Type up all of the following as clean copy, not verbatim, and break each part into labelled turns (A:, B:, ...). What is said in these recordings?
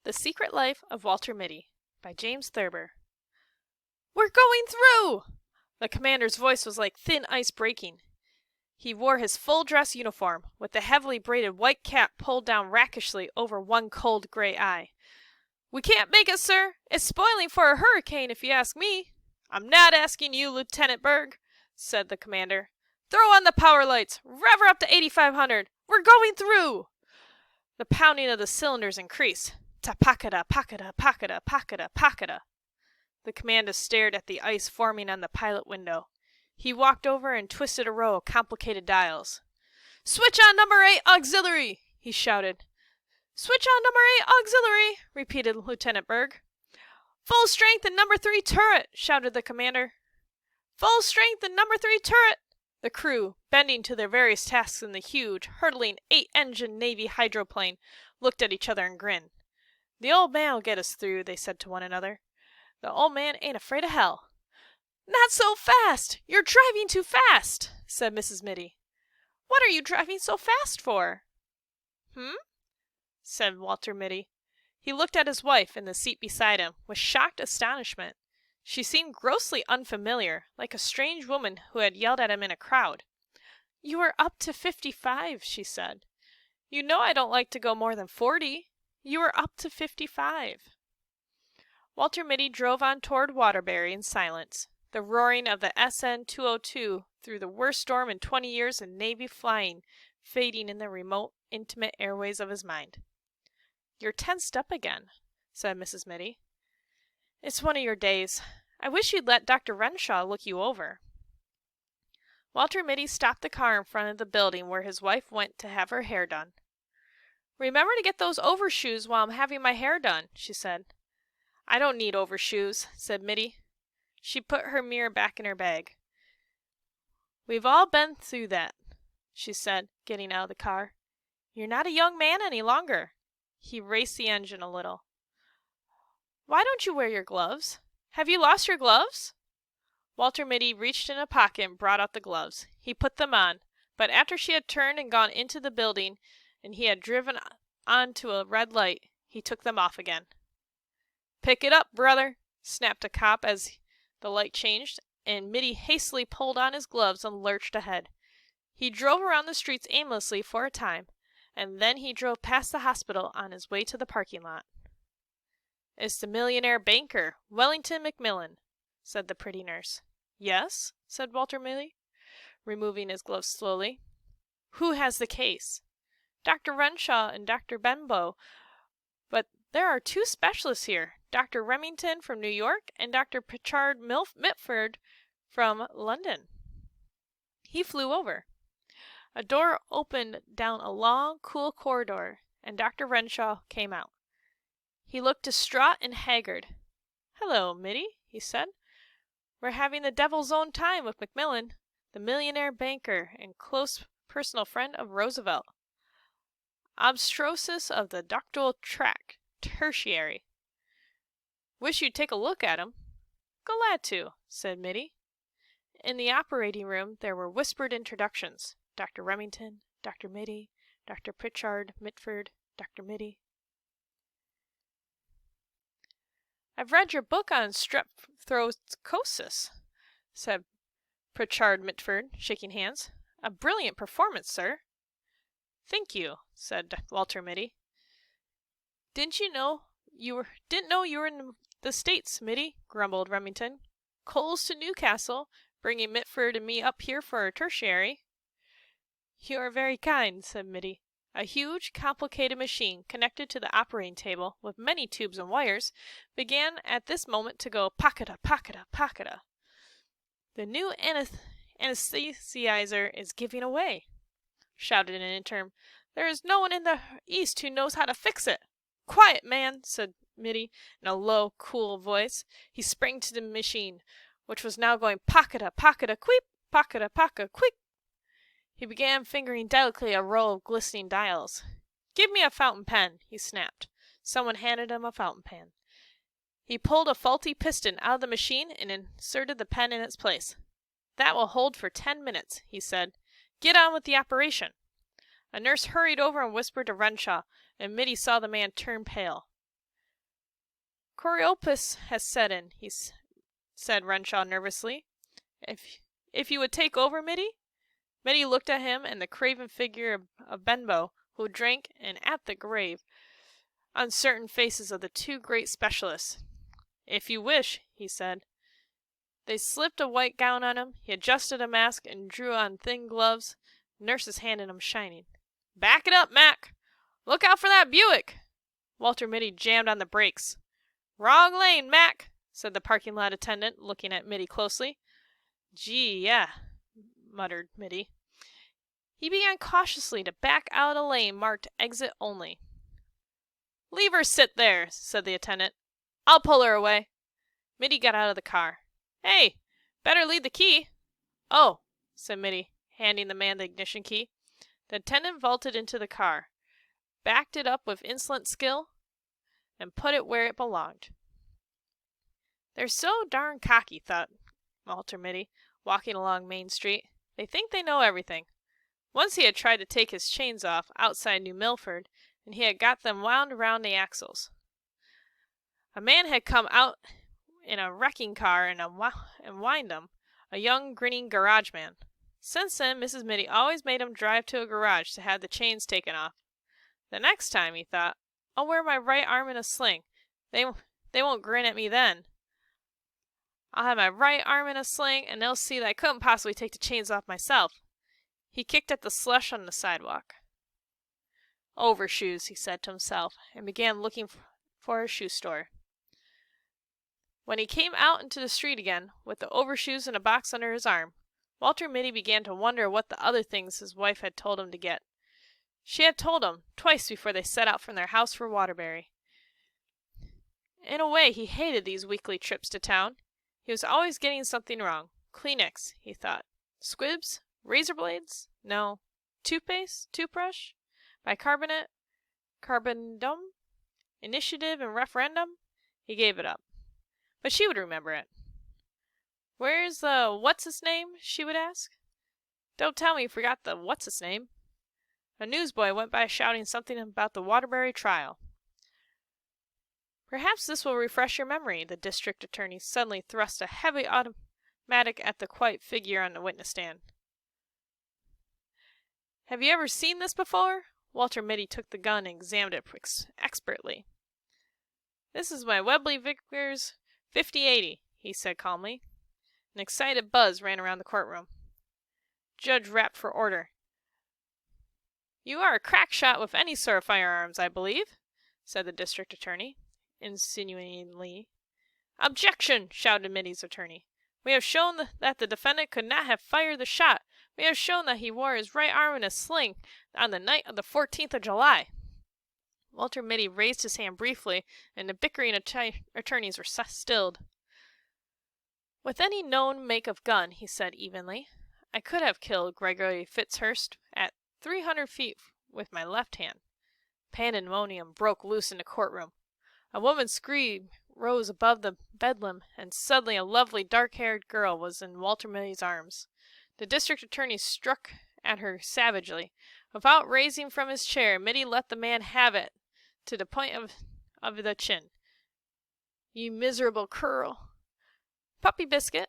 A: The Secret Life of Walter Mitty by James Thurber. "We're going through!" The commander's voice was like thin ice breaking. He wore his full-dress uniform, with the heavily braided white cap pulled down rakishly over one cold gray eye. "We can't make it, sir. It's spoiling for a hurricane, if you ask me." "I'm not asking you, Lieutenant Berg," said the commander. "Throw on the power lights. Rev her up to 8,500. We're going through!" The pounding of the cylinders increased. Ta-pakada, pakada, pakada, pakada, pakada. The commander stared at the ice forming on the pilot window. He walked over and twisted a row of complicated dials. "Switch on number 8 auxiliary!" he shouted. "Switch on number 8 auxiliary!" repeated Lieutenant Berg. "Full strength in number 3 turret!" shouted the commander. "Full strength in number 3 turret!" The crew, bending to their various tasks in the huge, hurtling 8-engine Navy hydroplane, looked at each other and grinned. "The old man'll get us through," they said to one another. "The old man ain't afraid of hell." "Not so fast! You're driving too fast!" said Mrs. Mitty. "What are you driving so fast for?" Said Walter Mitty. He looked at his wife in the seat beside him with shocked astonishment. She seemed grossly unfamiliar, like a strange woman who had yelled at him in a crowd. "You are up to 55, she said. "You know I don't like to go more than 40. You are up to 55. Walter Mitty drove on toward Waterbury in silence, the roaring of the SN 202 through the worst storm in 20 years of Navy flying fading in the remote, intimate airways of his mind. "You're tensed up again," said Mrs. Mitty. "It's one of your days. I wish you'd let Dr. Renshaw look you over." Walter Mitty stopped the car in front of the building where his wife went to have her hair done. "Remember to get those overshoes while I'm having my hair done," she said. "I don't need overshoes," said Mitty. She put her mirror back in her bag. "We've all been through that," she said, getting out of the car. "You're not a young man any longer." He raced the engine a little. "Why don't you wear your gloves? Have you lost your gloves?" Walter Mitty reached in a pocket and brought out the gloves. He put them on, but after she had turned and gone into the building and he had driven on to a red light, he took them off again. "Pick it up, brother," snapped a cop as the light changed, and Mitty hastily pulled on his gloves and lurched ahead. He drove around the streets aimlessly for a time, and then he drove past the hospital on his way to the parking lot. "It's the millionaire banker, Wellington Macmillan," said the pretty nurse. "Yes?" said Walter Mitty, removing his gloves slowly. "Who has the case?" "Dr. Renshaw and Dr. Benbow, but there are 2 specialists here, Dr. Remington from New York and Dr. Pritchard Mitford from London." He flew over. A door opened down a long, cool corridor, and Dr. Renshaw came out. He looked distraught and haggard. "Hello, Mitty," he said. "We're having the devil's own time with Macmillan, the millionaire banker and close personal friend of Roosevelt. Obstruosis of the ductal tract, tertiary. Wish you'd take a look at him." "Glad to," said Mitty. In the operating room there were whispered introductions. Dr. Remington, Dr. Mitty, Dr. Pritchard Mitford, Dr. Mitty. "I've read your book on streptococcus," said Pritchard Mitford, shaking hands. "A brilliant performance, sir." "Thank you," said Walter Mitty. Didn't know you were in the States, Mitty," grumbled Remington. "Coals to Newcastle, bringing Mitford and me up here for a tertiary." "You are very kind," said Mitty. A huge, complicated machine, connected to the operating table with many tubes and wires, began at this moment to go pakada, pakada, pakada. "The new anesthetizer is giving away," shouted an intern. "There is no one in the East who knows how to fix it." "Quiet, man," said Mitty in a low, cool voice. He sprang to the machine, which was now going pakada, pakada, queep, pakada, pakada, queep. He began fingering delicately a row of glistening dials. "Give me a fountain pen," he snapped. Someone handed him a fountain pen. He pulled a faulty piston out of the machine and inserted the pen in its place. "That will hold for 10 minutes," he said. "Get on with the operation." A nurse hurried over and whispered to Renshaw, and Mitty saw the man turn pale. Coriopus has set in, said Renshaw nervously. If you would take over, Mitty? Mitty looked at him and the craven figure of Benbow, who drank, and at the grave, uncertain faces of the two great specialists. If you wish, he said. They slipped a white gown on him, he adjusted a mask and drew on thin gloves, nurse's hand in them shining. Back it up, Mac! Look out for that Buick! Walter Mitty jammed on the brakes. Wrong lane, Mac, said the parking lot attendant, looking at Mitty closely. Gee, yeah, muttered Mitty. He began cautiously to back out a lane marked exit only. Leave her sit there, said the attendant. I'll pull her away. Mitty got out of the car. Hey, better leave the key. Oh, said Mitty, handing the man the ignition key. The attendant vaulted into the car, backed it up with insolent skill, and put it where it belonged. They're so darn cocky, thought Walter Mitty, walking along Main Street. They think they know everything. Once he had tried to take his chains off outside New Milford, and he had got them wound around the axles. A man had come out in a wrecking car and wind him, a young grinning garage man. Since then, Mrs. Mitty always made him drive to a garage to have the chains taken off. The next time, he thought, I'll wear my right arm in a sling. They won't grin at me then. I'll have my right arm in a sling, and they'll see that I couldn't possibly take the chains off myself. He kicked at the slush on the sidewalk. Overshoes, he said to himself, and began looking for a shoe store. When he came out into the street again, with the overshoes and a box under his arm, Walter Mitty began to wonder what the other things his wife had told him to get. She had told him twice before they set out from their house for Waterbury. In a way, he hated these weekly trips to town. He was always getting something wrong. Kleenex, he thought. Squibs? Razor blades? No. Toothpaste? Toothbrush? Bicarbonate? Carbondum? Initiative and referendum? He gave it up. But she would remember it. Where's the what's-his-name? She would ask. Don't tell me you forgot the what's-his-name. A newsboy went by shouting something about the Waterbury trial. Perhaps this will refresh your memory. The district attorney suddenly thrust a heavy automatic at the quiet figure on the witness stand. Have you ever seen this before? Walter Mitty took the gun and examined it expertly. This is my Webley Vickers 5080, he said calmly. An excited buzz ran around the courtroom. Judge rapped for order. You are a crack shot with any sort of firearms, I believe, said the district attorney, insinuatingly. Objection, shouted Mitty's attorney. We have shown that the defendant could not have fired the shot. We have shown that he wore his right arm in a sling on the night of the 14th of July. Walter Mitty raised his hand briefly, and the bickering attorneys were stilled. With any known make of gun, he said evenly, I could have killed Gregory Fitzhurst at 300 feet with my left hand. Pandemonium broke loose in the courtroom. A woman's scream rose above the bedlam, and suddenly a lovely dark-haired girl was in Walter Mitty's arms. The district attorney struck at her savagely. Without raising from his chair, Mitty let the man have it to the point of the chin. You miserable cur! Puppy Biscuit,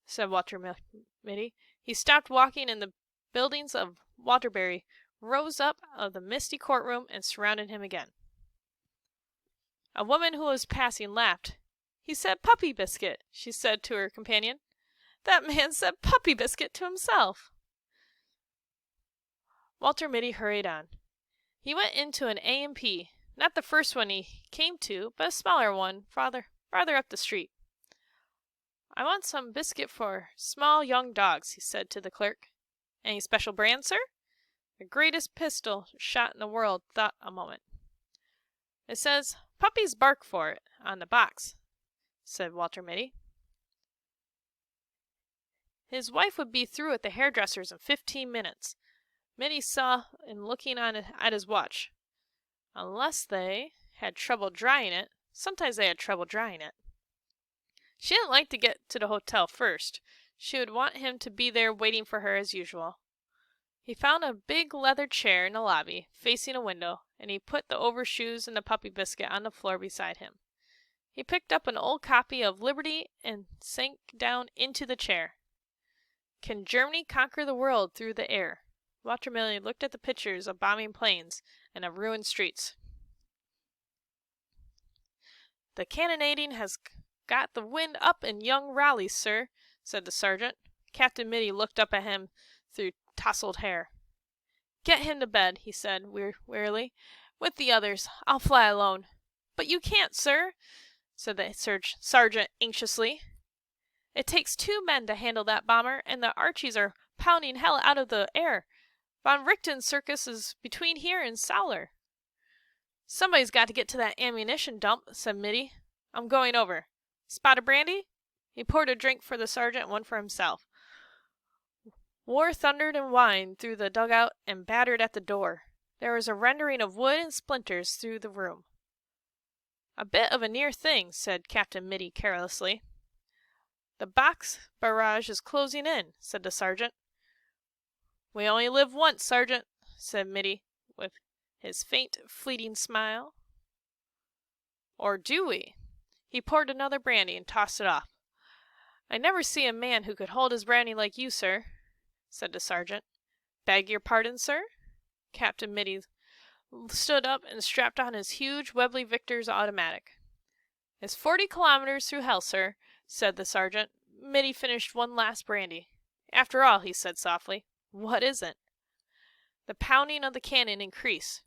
A: said Walter Mitty. He stopped walking, and the buildings of Waterbury rose up of the misty courtroom and surrounded him again. A woman who was passing laughed. He said Puppy Biscuit, she said to her companion. That man said Puppy Biscuit to himself. Walter Mitty hurried on. He went into an A&P, not the first one he came to, but a smaller one farther up the street. I want some biscuit for small young dogs, he said to the clerk. Any special brand, sir? The greatest pistol shot in the world thought a moment. It says, Puppies bark for it, on the box, said Walter Mitty. His wife would be through at the hairdresser's in 15 minutes. Mitty saw in looking at his watch. Unless they had trouble drying it, sometimes they had trouble drying it. She didn't like to get to the hotel first. She would want him to be there waiting for her as usual. He found a big leather chair in the lobby, facing a window, and he put the overshoes and the puppy biscuit on the floor beside him. He picked up an old copy of Liberty and sank down into the chair. Can Germany conquer the world through the air? Walter Mitty looked at the pictures of bombing planes and of ruined streets. The cannonading has got the wind up in young Raleigh, sir, said the sergeant. Captain Mitty looked up at him through tousled hair. Get him to bed, he said wearily. With the others. I'll fly alone. But you can't, sir, said the sergeant anxiously. It takes 2 men to handle that bomber, and the Archies are pounding hell out of the air. Von Richten's circus is between here and Sowler. Somebody's got to get to that ammunition dump, said Mitty. I'm going over. Spot of brandy? He poured a drink for the sergeant and one for himself. War thundered and whined through the dugout and battered at the door. There was a rending of wood and splinters through the room. A bit of a near thing, said Captain Mitty carelessly. The box barrage is closing in, said the sergeant. We only live once, sergeant, said Mitty, with his faint, fleeting smile. Or do we? He poured another brandy and tossed it off. I never see a man who could hold his brandy like you, sir, said the sergeant. Beg your pardon, sir? Captain Mitty stood up and strapped on his huge Webley Victor's automatic. It's 40 kilometers through hell, sir, said the sergeant. Mitty finished one last brandy. After all, he said softly, what isn't? The pounding of the cannon increased.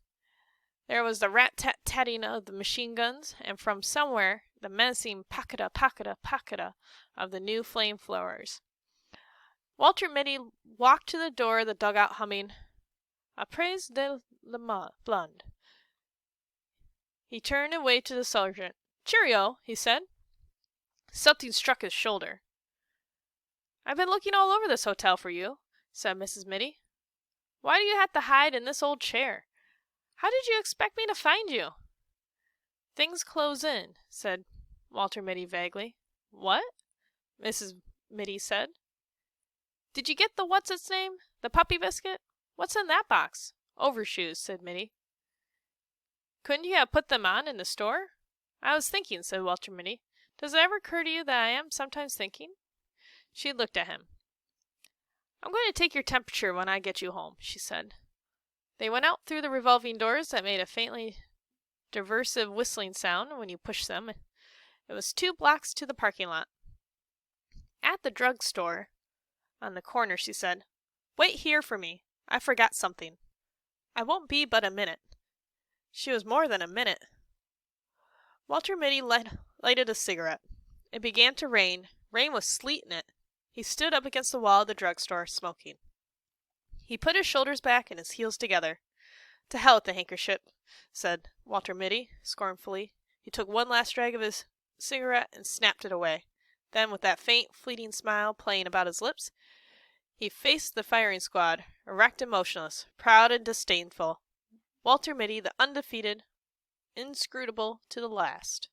A: There was the rat-tat-tatting of the machine guns, and from somewhere the menacing pakada, pakada, pakada of the new flame-throwers. Walter Mitty walked to the door of the dugout humming, Après de la blonde. He turned and waved to the sergeant. Cheerio, he said. Something struck his shoulder. I've been looking all over this hotel for you, said Mrs. Mitty. Why do you have to hide in this old chair? How did you expect me to find you? Things close in, said Walter Mitty vaguely. What? Mrs. Mitty said. Did you get the what's-its-name? The puppy biscuit? What's in that box? Overshoes, said Mitty. Couldn't you have put them on in the store? I was thinking, said Walter Mitty. Does it ever occur to you that I am sometimes thinking? She looked at him. I'm going to take your temperature when I get you home, she said. They went out through the revolving doors that made a faintly derisive whistling sound when you pushed them. It was 2 blocks to the parking lot. At the drugstore on the corner, she said, Wait here for me. I forgot something. I won't be but a minute. She was more than a minute. Walter Mitty lighted a cigarette. It began to rain. Rain with sleet in it. He stood up against the wall of the drugstore, smoking. He put his shoulders back and his heels together. To hell with the handkerchief, said Walter Mitty, scornfully. He took one last drag of his cigarette and snapped it away. Then, with that faint, fleeting smile playing about his lips, he faced the firing squad, erect and motionless, proud and disdainful. Walter Mitty, the undefeated, inscrutable to the last.